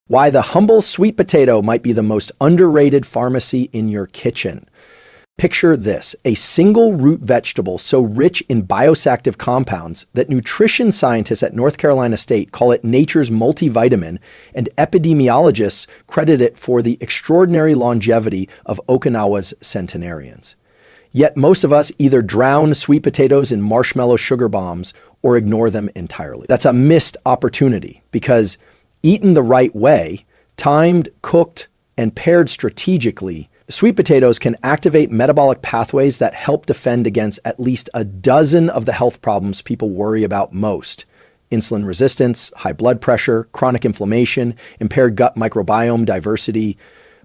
Why the humble sweet potato might be the most underrated pharmacy in your kitchen. Picture this, a single root vegetable so rich in bioactive compounds that nutrition scientists at North Carolina State call it nature's multivitamin, and epidemiologists credit it for the extraordinary longevity of Okinawa's centenarians. Yet most of us either drown sweet potatoes in marshmallow sugar bombs or ignore them entirely. That's a missed opportunity because eaten the right way, timed, cooked, and paired strategically, sweet potatoes can activate metabolic pathways that help defend against at least a dozen of the health problems people worry about most. Insulin resistance, high blood pressure, chronic inflammation, impaired gut microbiome diversity,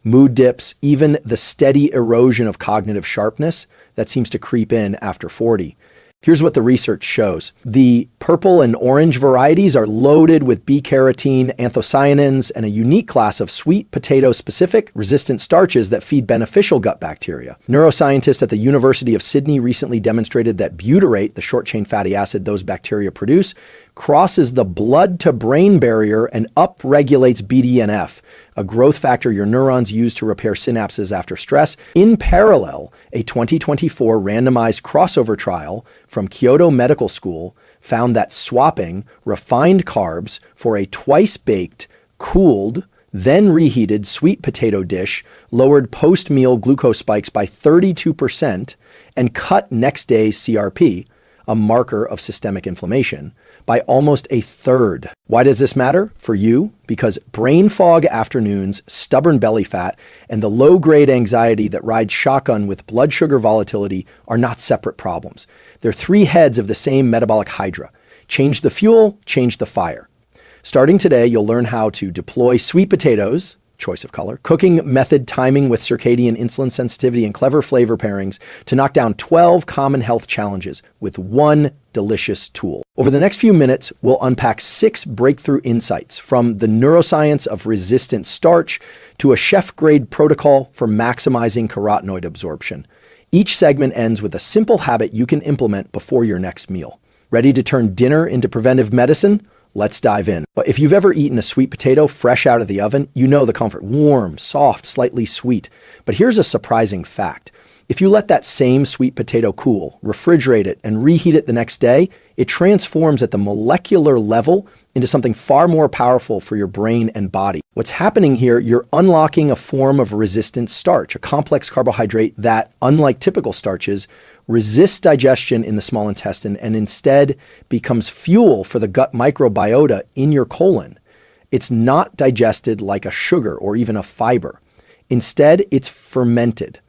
mood dips, even the steady erosion of cognitive sharpness that seems to creep in after 40. Here's what the research shows. The purple and orange varieties are loaded with B-carotene, anthocyanins, and a unique class of sweet potato-specific resistant starches that feed beneficial gut bacteria. Neuroscientists at the University of Sydney recently demonstrated that butyrate, the short-chain fatty acid those bacteria produce, crosses the blood-to-brain barrier and upregulates BDNF, a growth factor your neurons use to repair synapses after stress. In parallel, a 2024 randomized crossover trial from Kyoto Medical School found that swapping refined carbs for a twice-baked, cooled, then reheated sweet potato dish lowered post-meal glucose spikes by 32% and cut next day's CRP, a marker of systemic inflammation, by almost a third. Why does this matter for you? Because brain fog afternoons, stubborn belly fat, and the low-grade anxiety that rides shotgun with blood sugar volatility are not separate problems. They're three heads of the same metabolic hydra. Change the fuel, change the fire. Starting today, you'll learn how to deploy sweet potatoes, choice of color, cooking method timing with circadian insulin sensitivity and clever flavor pairings to knock down 12 common health challenges with one delicious tool. Over the next few minutes, we'll unpack 6 breakthrough insights from the neuroscience of resistant starch to a chef-grade protocol for maximizing carotenoid absorption. Each segment ends with a simple habit you can implement before your next meal. Ready to turn dinner into preventive medicine? Let's dive in. If you've ever eaten a sweet potato fresh out of the oven, you know the comfort. Warm, soft, slightly sweet. But here's a surprising fact. If you let that same sweet potato cool, refrigerate it, and reheat it the next day, it transforms at the molecular level into something far more powerful for your brain and body. What's happening here, you're unlocking a form of resistant starch, a complex carbohydrate that, unlike typical starches, resists digestion in the small intestine and instead becomes fuel for the gut microbiota in your colon. It's not digested like a sugar or even a fiber. Instead, it's fermented.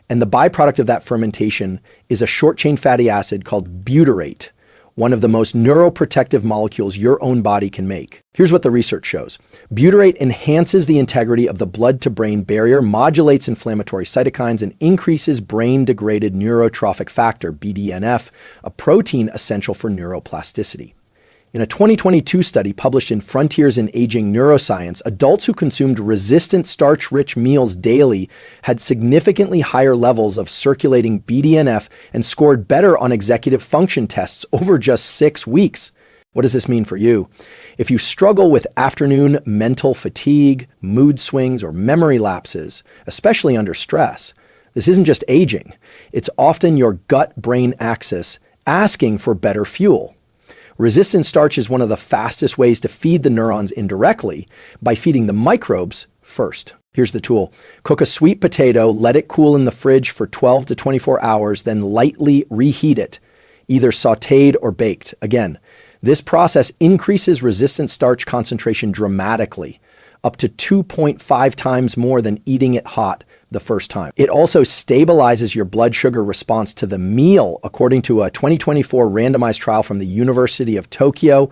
And the byproduct of that fermentation is a short-chain fatty acid called butyrate, one of the most neuroprotective molecules your own body can make. Here's what the research shows. Butyrate enhances the integrity of the blood-to-brain barrier, modulates inflammatory cytokines, and increases brain-degraded neurotrophic factor, BDNF, a protein essential for neuroplasticity. In a 2022 study published in Frontiers in Aging Neuroscience, adults who consumed resistant starch-rich meals daily had significantly higher levels of circulating BDNF and scored better on executive function tests over just 6 weeks. What does this mean for you? If you struggle with afternoon mental fatigue, mood swings, or memory lapses, especially under stress, this isn't just aging. It's often your gut-brain axis asking for better fuel. Resistant starch is one of the fastest ways to feed the neurons indirectly by feeding the microbes first. Here's the tool. Cook a sweet potato, let it cool in the fridge for 12 to 24 hours, then lightly reheat it, either sautéed or baked. Again, this process increases resistant starch concentration dramatically, up to 2.5 times more than eating it hot the first time. It also stabilizes your blood sugar response to the meal, according to a 2024 randomized trial from the University of Tokyo,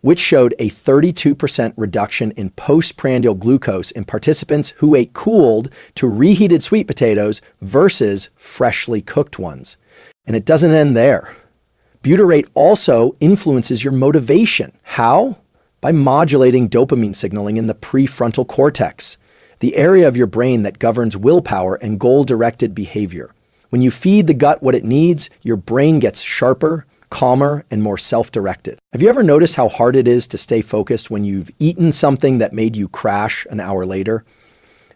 which showed a 32% reduction in postprandial glucose in participants who ate cooled to reheated sweet potatoes versus freshly cooked ones. And it doesn't end there. Butyrate also influences your motivation. How? By modulating dopamine signaling in the prefrontal cortex, the area of your brain that governs willpower and goal-directed behavior. When you feed the gut what it needs, your brain gets sharper, calmer, and more self-directed. Have you ever noticed how hard it is to stay focused when you've eaten something that made you crash an hour later?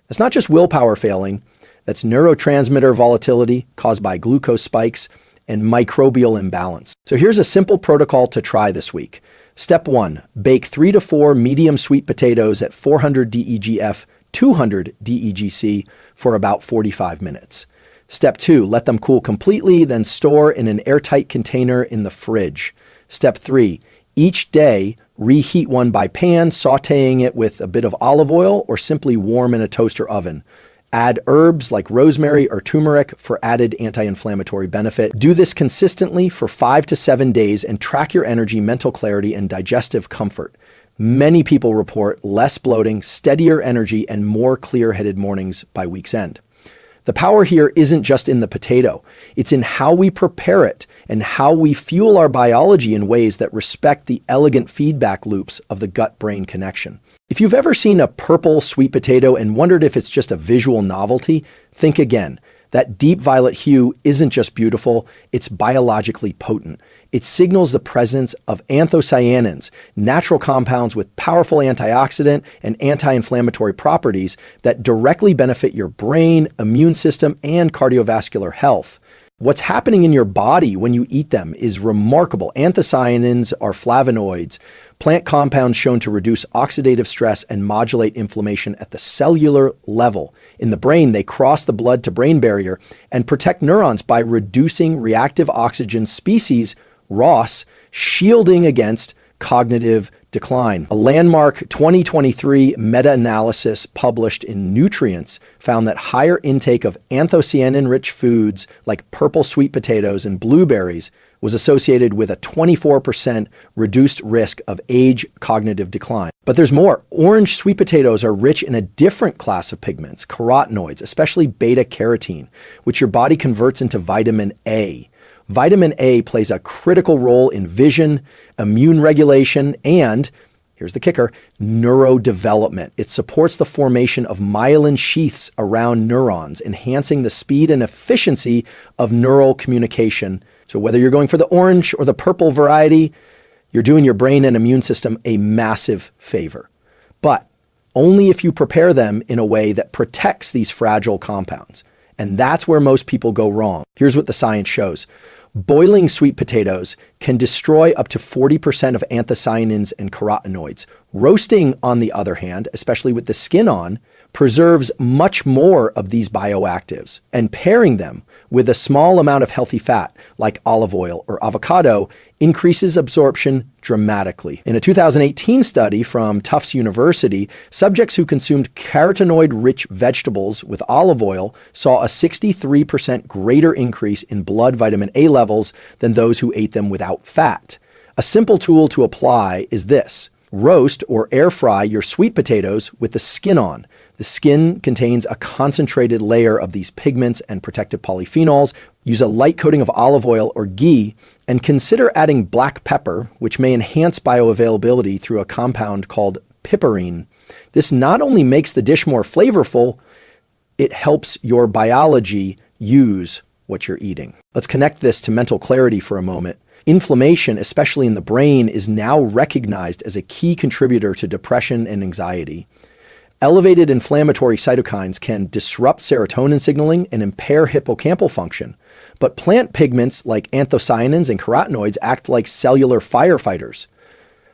It's not just willpower failing, that's neurotransmitter volatility caused by glucose spikes and microbial imbalance. So here's a simple protocol to try this week. Step 1, bake 3 to 4 medium sweet potatoes at 400 DEGF, 200 DEGC for about 45 minutes. Step 2, let them cool completely, then store in an airtight container in the fridge. Step 3, each day reheat one by pan, sautéing it with a bit of olive oil or simply warm in a toaster oven. Add herbs like rosemary or turmeric for added anti-inflammatory benefit. Do this consistently for 5 to 7 days and track your energy, mental clarity, and digestive comfort. Many people report less bloating, steadier energy, and more clear-headed mornings by week's end. The power here isn't just in the potato. It's in how we prepare it and how we fuel our biology in ways that respect the elegant feedback loops of the gut-brain connection. If you've ever seen a purple sweet potato and wondered if it's just a visual novelty, think again. That deep violet hue isn't just beautiful, it's biologically potent. It signals the presence of anthocyanins, natural compounds with powerful antioxidant and anti-inflammatory properties that directly benefit your brain, immune system, and cardiovascular health. What's happening in your body when you eat them is remarkable. Anthocyanins are flavonoids, plant compounds shown to reduce oxidative stress and modulate inflammation at the cellular level. In the brain, they cross the blood-to-brain barrier and protect neurons by reducing reactive oxygen species, ROS, shielding against cognitive decline. A landmark 2023 meta-analysis published in Nutrients found that higher intake of anthocyanin-rich foods like purple sweet potatoes and blueberries was associated with a 24% reduced risk of age cognitive decline. But there's more. Orange sweet potatoes are rich in a different class of pigments, carotenoids, especially beta-carotene, which your body converts into vitamin A. Vitamin A plays a critical role in vision, immune regulation, and, here's the kicker, neurodevelopment. It supports the formation of myelin sheaths around neurons, enhancing the speed and efficiency of neural communication. So whether you're going for the orange or the purple variety, you're doing your brain and immune system a massive favor. But only if you prepare them in a way that protects these fragile compounds. And that's where most people go wrong. Here's what the science shows. Boiling sweet potatoes can destroy up to 40% of anthocyanins and carotenoids. Roasting, on the other hand, especially with the skin on, preserves much more of these bioactives. And pairing them with a small amount of healthy fat, like olive oil or avocado, increases absorption dramatically. In a 2018 study from Tufts University, subjects who consumed carotenoid-rich vegetables with olive oil saw a 63% greater increase in blood vitamin A levels than those who ate them without fat. A simple tool to apply is this. Roast or air fry your sweet potatoes with the skin on. The skin contains a concentrated layer of these pigments and protective polyphenols. Use a light coating of olive oil or ghee, and consider adding black pepper, which may enhance bioavailability through a compound called piperine. This not only makes the dish more flavorful, it helps your biology use what you're eating. Let's connect this to mental clarity for a moment. Inflammation, especially in the brain, is now recognized as a key contributor to depression and anxiety. Elevated inflammatory cytokines can disrupt serotonin signaling and impair hippocampal function. But plant pigments like anthocyanins and carotenoids act like cellular firefighters,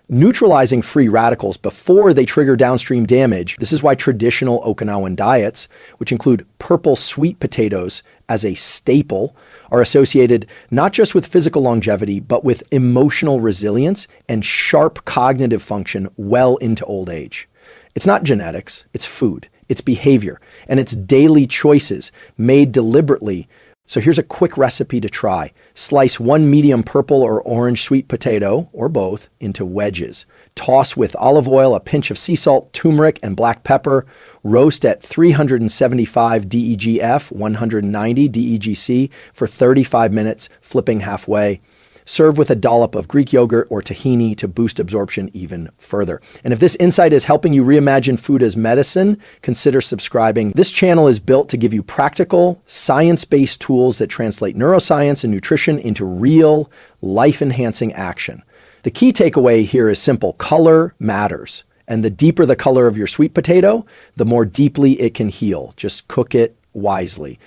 neutralizing free radicals before they trigger downstream damage. This is why traditional Okinawan diets, which include purple sweet potatoes as a staple, are associated not just with physical longevity, but with emotional resilience and sharp cognitive function well into old age. It's not genetics, it's food, it's behavior, and it's daily choices made deliberately. So here's a quick recipe to try. Slice one medium purple or orange sweet potato, or both, into wedges. Toss with olive oil, a pinch of sea salt, turmeric, and black pepper. Roast at 375 DEGF, 190 DEGC for 35 minutes, flipping halfway. Serve with a dollop of Greek yogurt or tahini to boost absorption even further. And if this insight is helping you reimagine food as medicine, consider subscribing. This channel is built to give you practical, science-based tools that translate neuroscience and nutrition into real, life-enhancing action. The key takeaway here is simple. Color matters. And the deeper the color of your sweet potato, the more deeply it can heal. Just cook it wisely.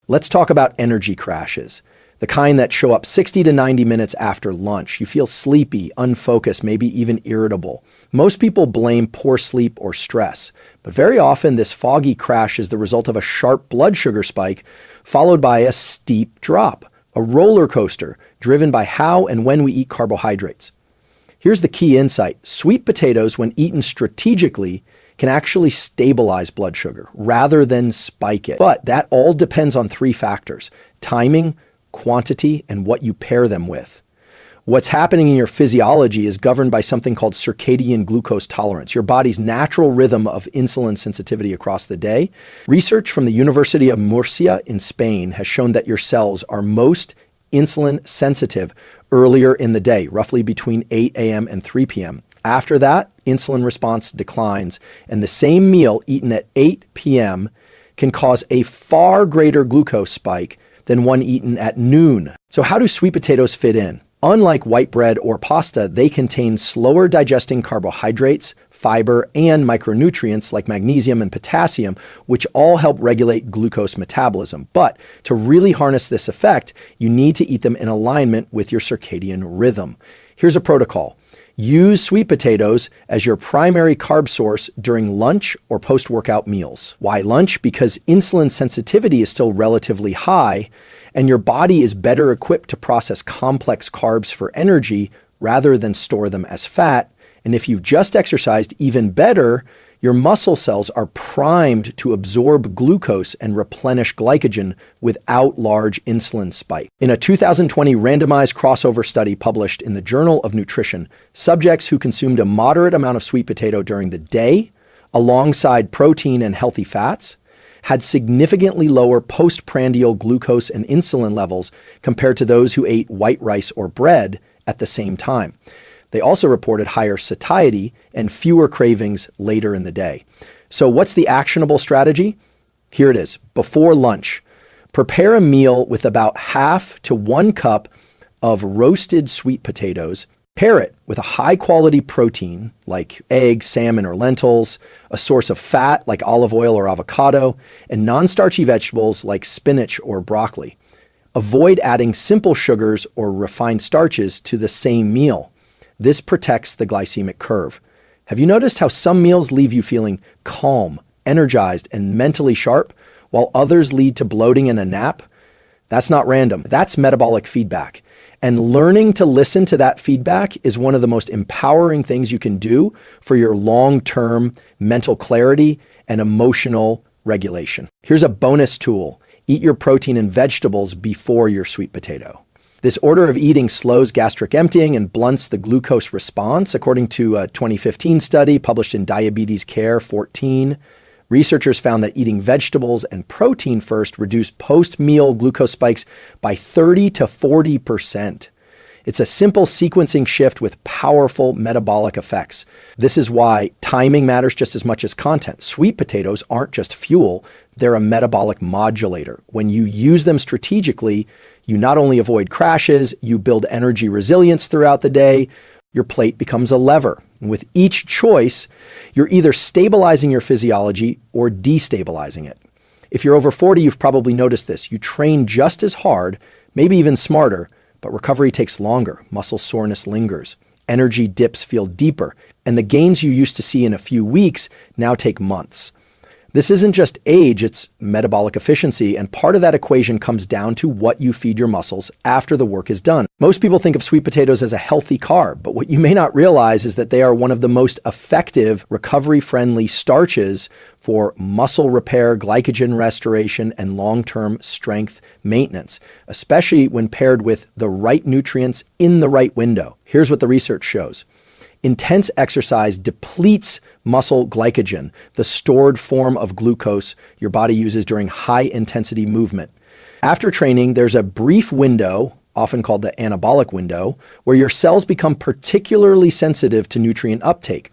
Let's talk about energy crashes. The kind that show up 60 to 90 minutes after lunch. You feel sleepy, unfocused, maybe even irritable. Most people blame poor sleep or stress, but very often this foggy crash is the result of a sharp blood sugar spike followed by a steep drop, a roller coaster driven by how and when we eat carbohydrates. Here's the key insight. Sweet potatoes, when eaten strategically, can actually stabilize blood sugar rather than spike it. But that all depends on three factors: timing, quantity, and what you pair them with. What's happening in your physiology is governed by something called circadian glucose tolerance, your body's natural rhythm of insulin sensitivity across the day. Research from the University of Murcia in Spain has shown that your cells are most insulin sensitive earlier in the day, roughly between 8 a.m. and 3 p.m. After that, insulin response declines, and the same meal eaten at 8 p.m. can cause a far greater glucose spike than one eaten at noon. So how do sweet potatoes fit in? Unlike white bread or pasta, they contain slower digesting carbohydrates, fiber, and micronutrients like magnesium and potassium, which all help regulate glucose metabolism. But to really harness this effect, you need to eat them in alignment with your circadian rhythm. Here's a protocol. Use sweet potatoes as your primary carb source during lunch or post-workout meals. Why lunch? Because insulin sensitivity is still relatively high, and your body is better equipped to process complex carbs for energy rather than store them as fat. And if you've just exercised, even better, your muscle cells are primed to absorb glucose and replenish glycogen without large insulin spike. In a 2020 randomized crossover study published in the Journal of Nutrition, subjects who consumed a moderate amount of sweet potato during the day, alongside protein and healthy fats, had significantly lower postprandial glucose and insulin levels compared to those who ate white rice or bread at the same time. They also reported higher satiety and fewer cravings later in the day. So what's the actionable strategy? Here it is. Before lunch, prepare a meal with about half to 1 cup of roasted sweet potatoes. Pair it with a high-quality protein like eggs, salmon, or lentils, a source of fat like olive oil or avocado, and non-starchy vegetables like spinach or broccoli. Avoid adding simple sugars or refined starches to the same meal. This protects the glycemic curve. Have you noticed how some meals leave you feeling calm, energized, and mentally sharp, while others lead to bloating and a nap? That's not random. That's metabolic feedback. And learning to listen to that feedback is one of the most empowering things you can do for your long-term mental clarity and emotional regulation. Here's a bonus tool. Eat your protein and vegetables before your sweet potato. This order of eating slows gastric emptying and blunts the glucose response, according to a 2015 study published in Diabetes Care 14. Researchers found that eating vegetables and protein first reduced post-meal glucose spikes by 30 to 40%. It's a simple sequencing shift with powerful metabolic effects. This is why timing matters just as much as content. Sweet potatoes aren't just fuel, they're a metabolic modulator. When you use them strategically, you not only avoid crashes, you build energy resilience throughout the day. Your plate becomes a lever. And with each choice, you're either stabilizing your physiology or destabilizing it. If you're over 40, you've probably noticed this. You train just as hard, maybe even smarter, but recovery takes longer. Muscle soreness lingers. Energy dips feel deeper. And the gains you used to see in a few weeks now take months. This isn't just age, it's metabolic efficiency, and part of that equation comes down to what you feed your muscles after the work is done. Most people think of sweet potatoes as a healthy carb, but what you may not realize is that they are one of the most effective recovery-friendly starches for muscle repair, glycogen restoration, and long-term strength maintenance, especially when paired with the right nutrients in the right window. Here's what the research shows. Intense exercise depletes muscle glycogen, the stored form of glucose your body uses during high-intensity movement. After training, there's a brief window, often called the anabolic window, where your cells become particularly sensitive to nutrient uptake.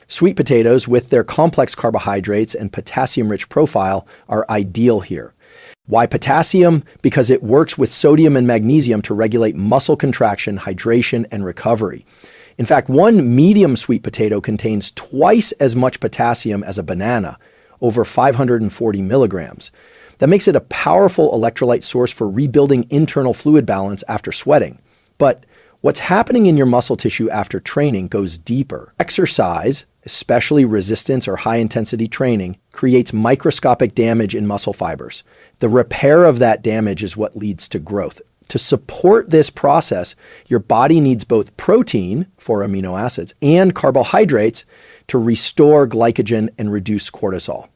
Sweet potatoes, with their complex carbohydrates and potassium-rich profile, are ideal here. Why potassium? Because it works with sodium and magnesium to regulate muscle contraction, hydration, and recovery. In fact, one medium sweet potato contains twice as much potassium as a banana, over 540 milligrams. That makes it a powerful electrolyte source for rebuilding internal fluid balance after sweating. But what's happening in your muscle tissue after training goes deeper. Exercise, especially resistance or high-intensity training, creates microscopic damage in muscle fibers. The repair of that damage is what leads to growth. To support this process, your body needs both protein, 4 amino acids, and carbohydrates to restore glycogen and reduce cortisol,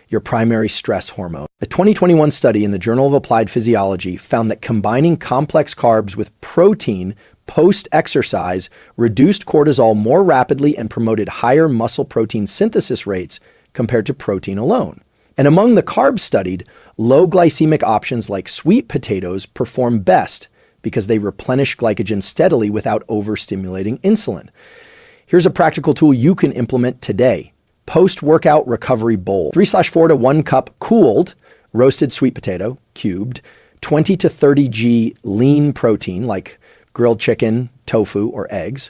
your primary stress hormone. A 2021 study in the Journal of Applied Physiology found that combining complex carbs with protein post-exercise reduced cortisol more rapidly and promoted higher muscle protein synthesis rates compared to protein alone. And among the carbs studied, low glycemic options like sweet potatoes perform best because they replenish glycogen steadily without overstimulating insulin. Here's a practical tool you can implement today. Post-workout recovery bowl. 3/4 to 1 cup cooled roasted sweet potato, cubed, 20 to 30 g lean protein like grilled chicken, tofu, or eggs,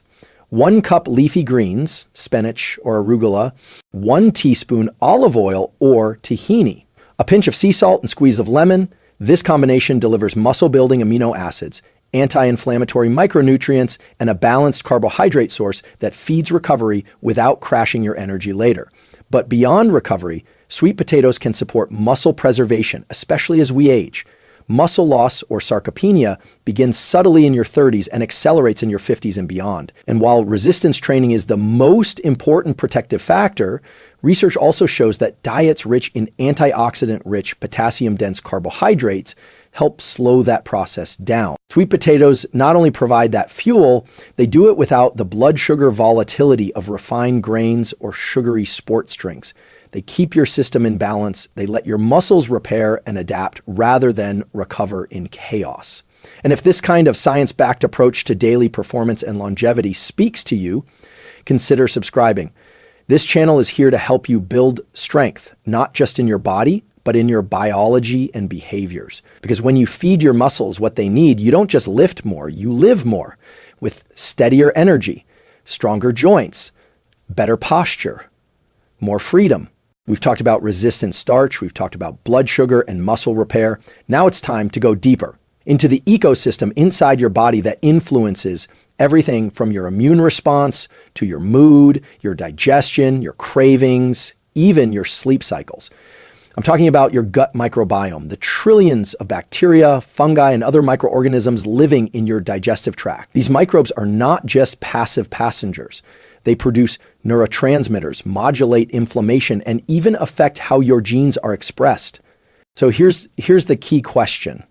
1 cup leafy greens, spinach or arugula, 1 teaspoon olive oil or tahini, a pinch of sea salt and squeeze of lemon. This combination delivers muscle-building amino acids, anti-inflammatory micronutrients, and a balanced carbohydrate source that feeds recovery without crashing your energy later. But beyond recovery, sweet potatoes can support muscle preservation, especially as we age. Muscle loss or sarcopenia begins subtly in your 30s and accelerates in your 50s and beyond. And while resistance training is the most important protective factor, research also shows that diets rich in antioxidant-rich, potassium-dense carbohydrates help slow that process down. Sweet potatoes not only provide that fuel, they do it without the blood sugar volatility of refined grains or sugary sports drinks. They keep your system in balance. They let your muscles repair and adapt rather than recover in chaos. And if this kind of science-backed approach to daily performance and longevity speaks to you, consider subscribing. This channel is here to help you build strength, not just in your body, but in your biology and behaviors. Because when you feed your muscles what they need, you don't just lift more, you live more with steadier energy, stronger joints, better posture, more freedom. We've talked about resistant starch, we've talked about blood sugar and muscle repair. Now it's time to go deeper into the ecosystem inside your body that influences everything from your immune response to your mood, your digestion, your cravings, even your sleep cycles. I'm talking about your gut microbiome, the trillions of bacteria, fungi, and other microorganisms living in your digestive tract. These microbes are not just passive passengers. They produce neurotransmitters, modulate inflammation, and even affect how your genes are expressed. So here's the key question.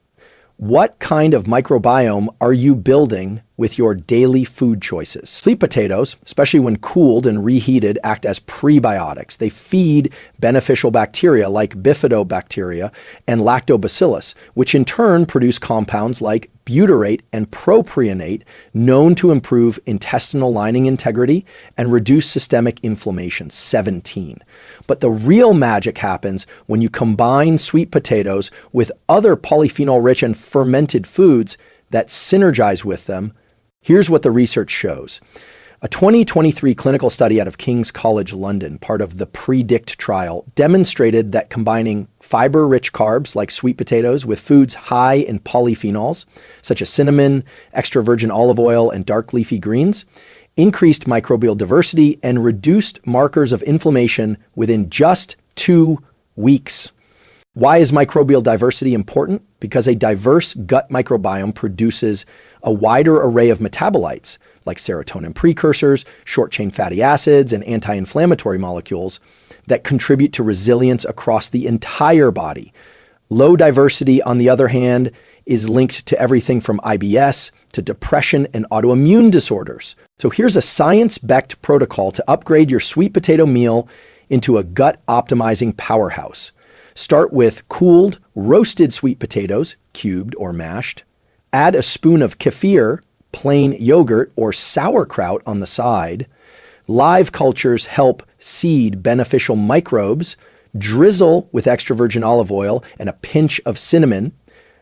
What kind of microbiome are you building with your daily food choices? Sweet potatoes, especially when cooled and reheated, act as prebiotics. They feed beneficial bacteria like bifidobacteria and lactobacillus, which in turn produce compounds like butyrate and propionate, known to improve intestinal lining integrity and reduce systemic inflammation, 17. But the real magic happens when you combine sweet potatoes with other polyphenol-rich and fermented foods that synergize with them. Here's what the research shows. A 2023 clinical study out of King's College London, part of the PREDICT trial, demonstrated that combining fiber-rich carbs like sweet potatoes with foods high in polyphenols, such as cinnamon, extra virgin olive oil, and dark leafy greens, increased microbial diversity and reduced markers of inflammation within just 2 weeks. Why is microbial diversity important? Because a diverse gut microbiome produces a wider array of metabolites like serotonin precursors, short-chain fatty acids, and anti-inflammatory molecules that contribute to resilience across the entire body. Low diversity, on the other hand, is linked to everything from IBS to depression and autoimmune disorders. So here's a science-backed protocol to upgrade your sweet potato meal into a gut-optimizing powerhouse. Start with cooled, roasted sweet potatoes, cubed or mashed. Add a spoon of kefir, plain yogurt, or sauerkraut on the side. Live cultures help seed beneficial microbes. Drizzle with extra virgin olive oil and a pinch of cinnamon.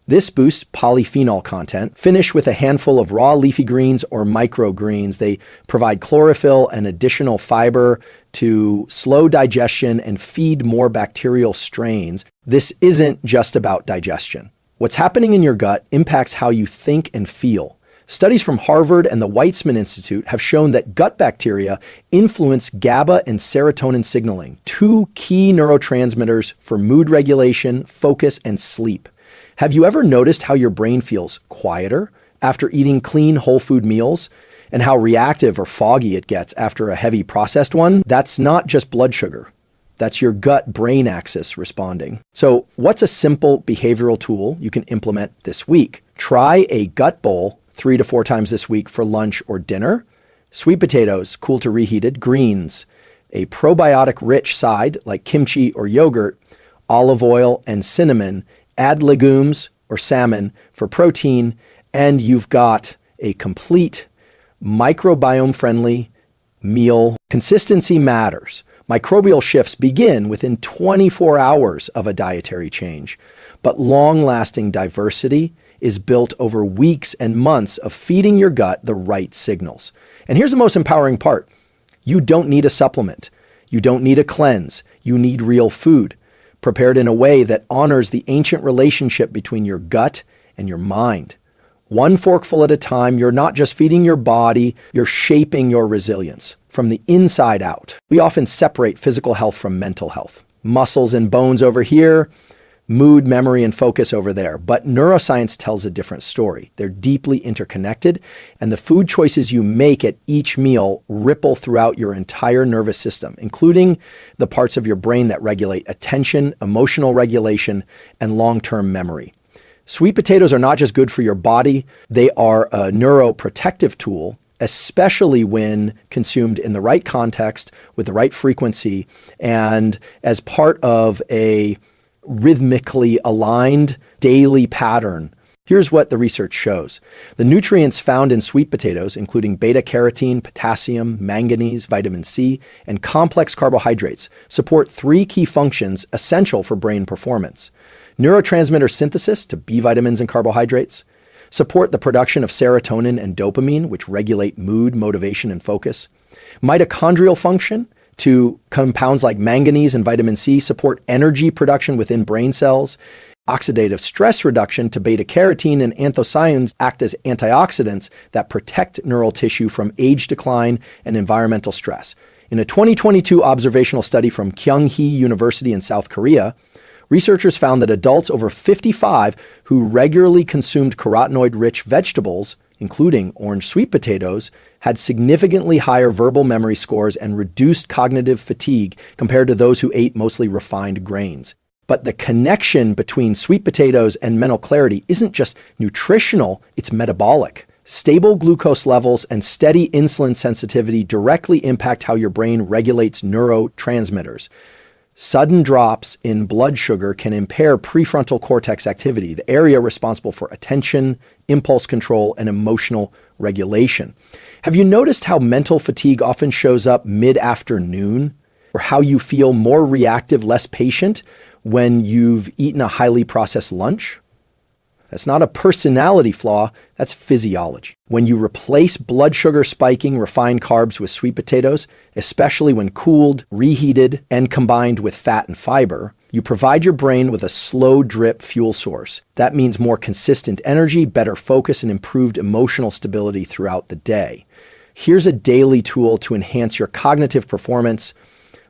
This boosts polyphenol content. Finish with a handful of raw leafy greens or microgreens. They provide chlorophyll and additional fiber to slow digestion and feed more bacterial strains. This isn't just about digestion. What's happening in your gut impacts how you think and feel. Studies from Harvard and the Weizmann Institute have shown that gut bacteria influence GABA and serotonin signaling, two key neurotransmitters for mood regulation, focus, and sleep. Have you ever noticed how your brain feels quieter after eating clean, whole food meals, and how reactive or foggy it gets after a heavy processed one? That's not just blood sugar. That's your gut-brain axis responding. So what's a simple behavioral tool you can implement this week? Try a gut bowl 3 to 4 times this week for lunch or dinner. Sweet potatoes, cool to reheated, greens, a probiotic-rich side like kimchi or yogurt, olive oil and cinnamon. Add legumes or salmon for protein, and you've got a complete microbiome-friendly meal. Consistency matters. Microbial shifts begin within 24 hours of a dietary change, but long-lasting diversity is built over weeks and months of feeding your gut the right signals. And here's the most empowering part. You don't need a supplement. You don't need a cleanse. You need real food, prepared in a way that honors the ancient relationship between your gut and your mind. One forkful at a time, you're not just feeding your body, you're shaping your resilience from the inside out. We often separate physical health from mental health. Muscles and bones over here, mood, memory, and focus over there. But neuroscience tells a different story. They're deeply interconnected, and the food choices you make at each meal ripple throughout your entire nervous system, including the parts of your brain that regulate attention, emotional regulation, and long-term memory. Sweet potatoes are not just good for your body, they are a neuroprotective tool, especially when consumed in the right context, with the right frequency, and as part of a rhythmically aligned daily pattern. Here's what the research shows. The nutrients found in sweet potatoes, including beta-carotene, potassium, manganese, vitamin C, and complex carbohydrates, support 3 key functions essential for brain performance. Neurotransmitter synthesis to B vitamins and carbohydrates, support the production of serotonin and dopamine, which regulate mood, motivation, and focus. Mitochondrial function to compounds like manganese and vitamin C support energy production within brain cells. Oxidative stress reduction to beta-carotene and anthocyanins act as antioxidants that protect neural tissue from age decline and environmental stress. In a 2022 observational study from Kyunghee University in South Korea, researchers found that adults over 55 who regularly consumed carotenoid-rich vegetables, including orange sweet potatoes, had significantly higher verbal memory scores and reduced cognitive fatigue compared to those who ate mostly refined grains. But the connection between sweet potatoes and mental clarity isn't just nutritional, it's metabolic. Stable glucose levels and steady insulin sensitivity directly impact how your brain regulates neurotransmitters. Sudden drops in blood sugar can impair prefrontal cortex activity, the area responsible for attention, impulse control, and emotional regulation. Have you noticed how mental fatigue often shows up mid-afternoon, or how you feel more reactive, less patient when you've eaten a highly processed lunch? That's not a personality flaw, that's physiology. When you replace blood sugar spiking refined carbs with sweet potatoes, especially when cooled, reheated, and combined with fat and fiber, you provide your brain with a slow drip fuel source. That means more consistent energy, better focus, and improved emotional stability throughout the day. Here's a daily tool to enhance your cognitive performance.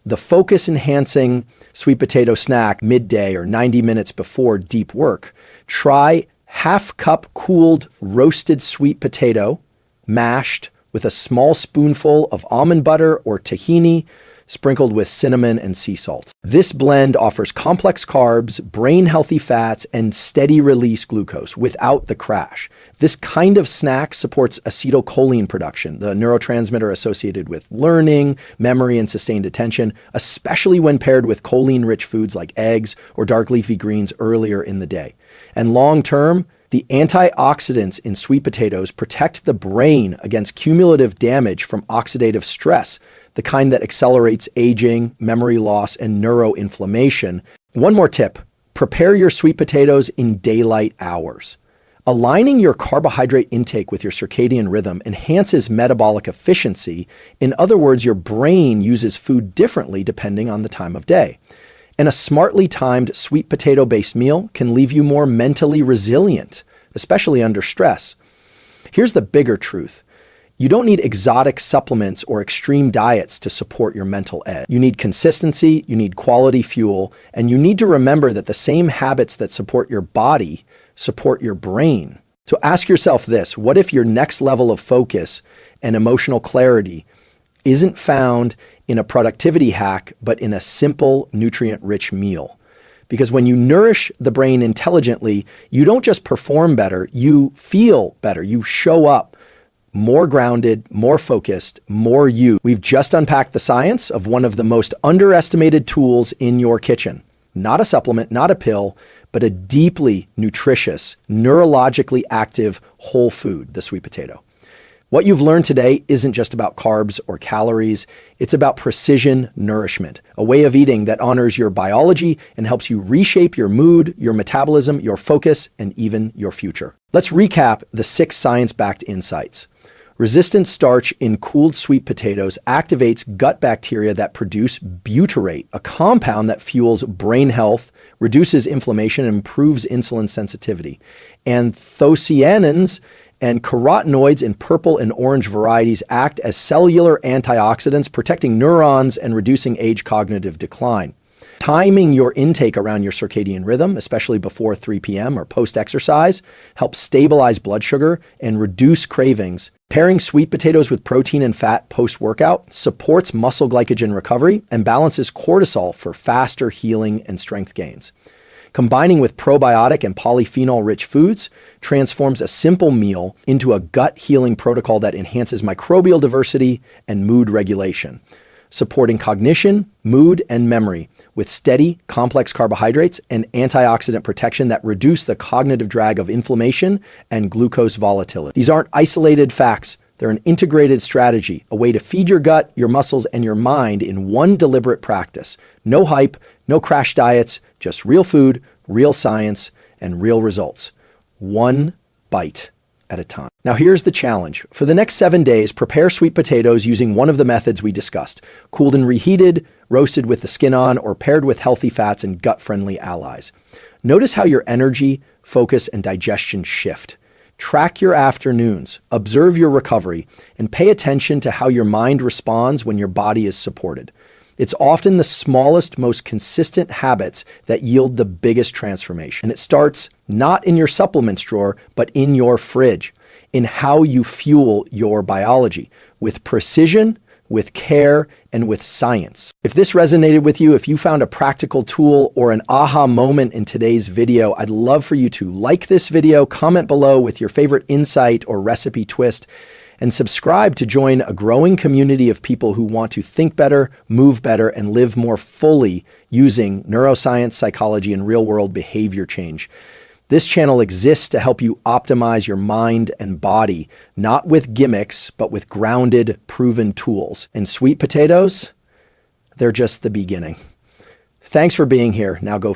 The focus-enhancing sweet potato snack midday or 90 minutes before deep work. Try half-cup cooled roasted sweet potato, mashed with a small spoonful of almond butter or tahini, sprinkled with cinnamon and sea salt. This blend offers complex carbs, brain-healthy fats, and steady-release glucose without the crash. This kind of snack supports acetylcholine production, the neurotransmitter associated with learning, memory, and sustained attention, especially when paired with choline-rich foods like eggs or dark leafy greens earlier in the day. And long-term, The antioxidants in sweet potatoes protect the brain against cumulative damage from oxidative stress, the kind that accelerates aging, memory loss, and neuroinflammation. One more tip: prepare your sweet potatoes in daylight hours. Aligning your carbohydrate intake with your circadian rhythm enhances metabolic efficiency. In other words, your brain uses food differently depending on the time of day. And a smartly timed sweet potato-based meal can leave you more mentally resilient, especially under stress. Here's the bigger truth. You don't need exotic supplements or extreme diets to support your mental edge. You need consistency, you need quality fuel, and you need to remember that the same habits that support your body support your brain. So ask yourself this: what if your next level of focus and emotional clarity isn't found in a productivity hack, but in a simple, nutrient-rich meal? Because when you nourish the brain intelligently, you don't just perform better, you feel better. You show up more grounded, more focused, more you. We've just unpacked the science of one of the most underestimated tools in your kitchen. Not a supplement, not a pill, but a deeply nutritious, neurologically active whole food, the sweet potato. What you've learned today isn't just about carbs or calories. It's about precision nourishment, a way of eating that honors your biology and helps you reshape your mood, your metabolism, your focus, and even your future. Let's recap the 6 science-backed insights. Resistant starch in cooled sweet potatoes activates gut bacteria that produce butyrate, a compound that fuels brain health, reduces inflammation, and improves insulin sensitivity. Anthocyanins and carotenoids in purple and orange varieties act as cellular antioxidants, protecting neurons and reducing age cognitive decline. Timing your intake around your circadian rhythm, especially before 3 p.m. or post-exercise, helps stabilize blood sugar and reduce cravings. Pairing sweet potatoes with protein and fat post-workout supports muscle glycogen recovery and balances cortisol for faster healing and strength gains. Combining with probiotic and polyphenol-rich foods transforms a simple meal into a gut-healing protocol that enhances microbial diversity and mood regulation, supporting cognition, mood, and memory with steady, complex carbohydrates and antioxidant protection that reduce the cognitive drag of inflammation and glucose volatility. These aren't isolated facts. They're an integrated strategy, a way to feed your gut, your muscles, and your mind in one deliberate practice. No hype, no crash diets, just real food, real science, and real results. One bite at a time. Now here's the challenge. For the next 7 days, prepare sweet potatoes using one of the methods we discussed: cooled and reheated, roasted with the skin on, or paired with healthy fats and gut-friendly allies. Notice how your energy, focus, and digestion shift. Track your afternoons, observe your recovery, and pay attention to how your mind responds when your body is supported. It's often the smallest, most consistent habits that yield the biggest transformation. And it starts not in your supplements drawer, but in your fridge, in how you fuel your biology, with precision, with care, and with science. If this resonated with you, if you found a practical tool or an aha moment in today's video, I'd love for you to like this video, comment below with your favorite insight or recipe twist, and subscribe to join a growing community of people who want to think better, move better, and live more fully using neuroscience, psychology, and real-world behavior change. This channel exists to help you optimize your mind and body, not with gimmicks, but with grounded, proven tools. And sweet potatoes, they're just the beginning. Thanks for being here. Now go